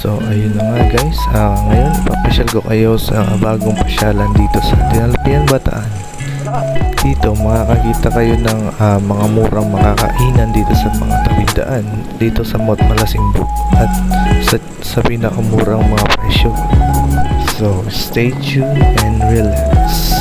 So ayun na nga guys, ngayon ipapasyal ko kayo sa bagong pasyalan dito sa Dinalpian, Bataan. Dito makakakita kayo ng mga murang makakainan dito sa mga tawid daan dito sa Mount Malasimbu at sa pinakamurang mga presyo. So stay tuned and relax.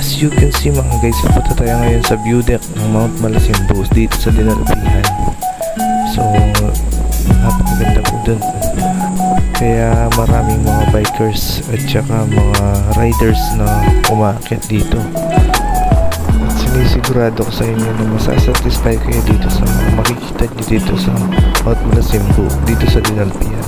As you can see mga guys, papunta tayo ngayon sa view deck ng Mount Malasimbu dito sa Dinalpian. So napakaganda po dun, kaya maraming mga bikers at saka mga riders na umaakit dito. At sinisigurado ko sa inyo na masasatisfy kayo dito sa mga makikita nyo dito sa Mount Malasimbu dito sa Dinalpian.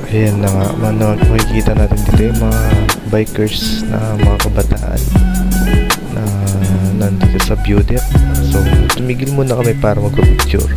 Ayan na nga, makikita natin dito yung mga bikers na mga kabataan na nandito sa view deck. So tumigil muna kami para magpa-picture.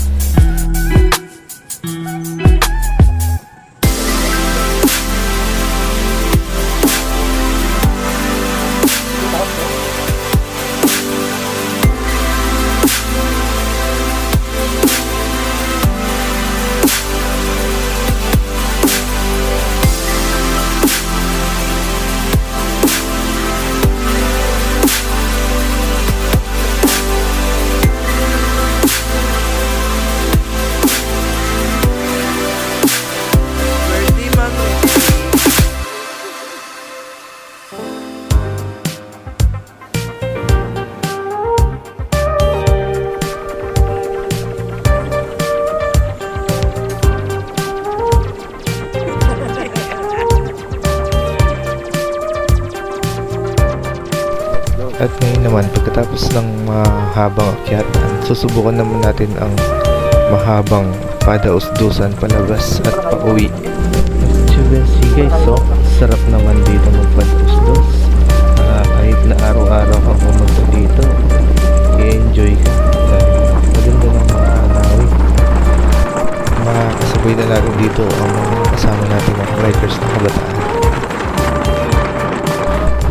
At ngayon naman, pagkatapos ng mahabang akyatan, susubukan naman natin ang mahabang padausdusan palabas at pauwi. As you can see guys, so sarap naman dito magpadausdos. Kahit na araw-araw ka pumunta dito, i-enjoy ka dahil maganda ng mga anawin. Makakasabay na natin dito ang mga kasama natin mga bikers na kabataan.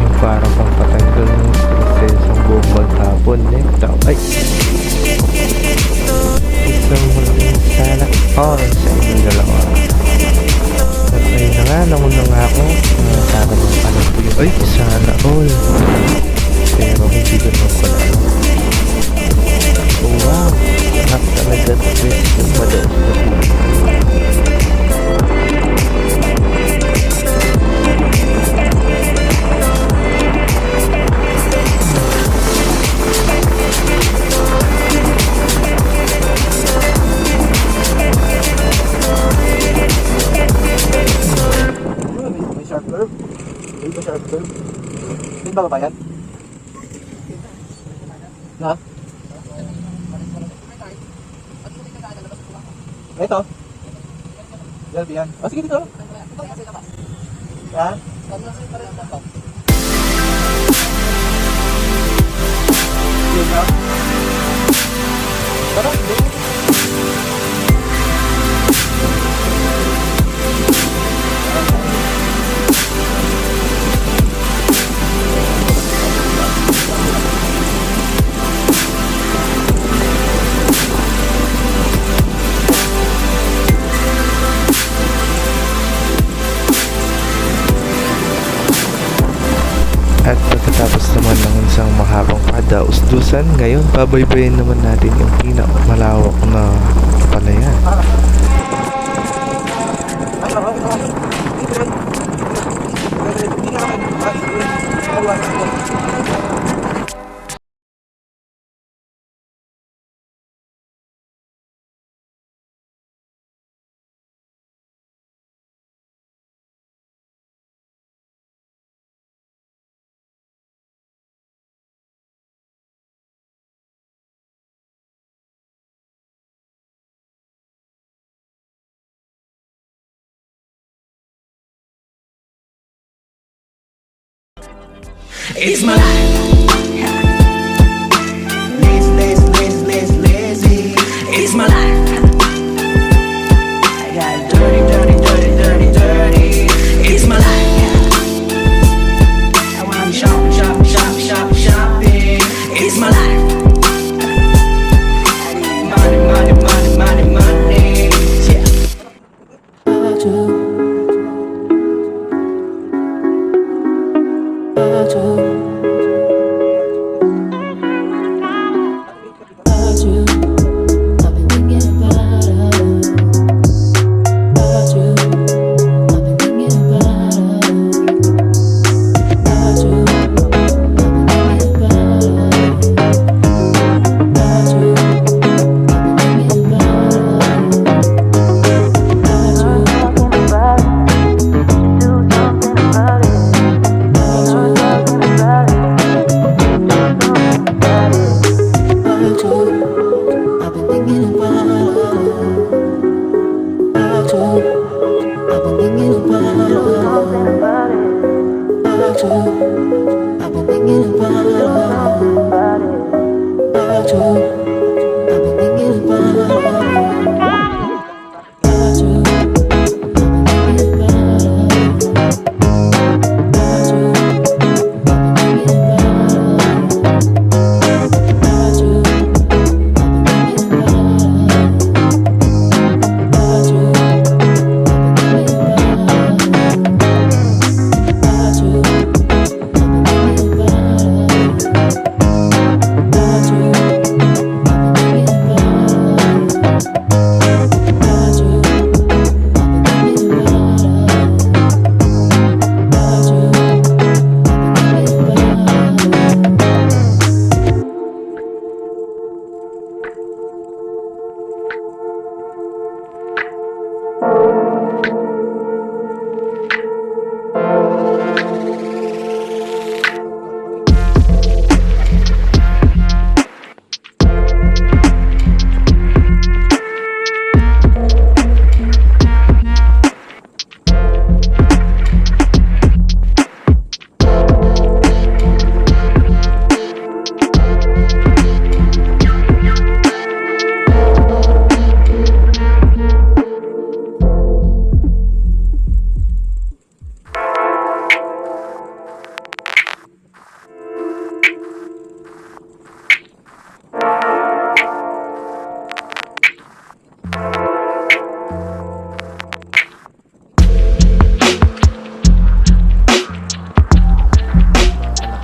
Yung parang pang patanggal ng stress ang buong maghapon ay isang malaking sana sa inyong dalawa. At ayun na nga, namuna nga ako sana magpalang po yun. Ay, sana all, pero hindi ganun pala. Oh wow, anak talaga twist yung madaos na dito. Hindi ba babayad? Na? Ito? Delby yan. O sige dito. Yan? Dito? Parang dito. At pagkatapos naman ng isang mahabang padausdusan, ngayon pabaybayin naman natin yung pinakamalawak na palayan. It's my life. Lazy. It's my life. I got dirty. It's my life. I've been thinking about you. I've been thinking about you.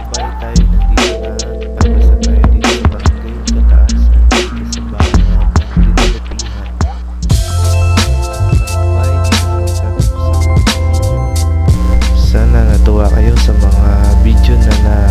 Lakbay tayo nandito na tapos na tayo dito sa barangay Kataasan dito sa bayan ng Dinalapihan. Lakbay dito na magtatapos ang video. Sana natuwa kayo sa mga video na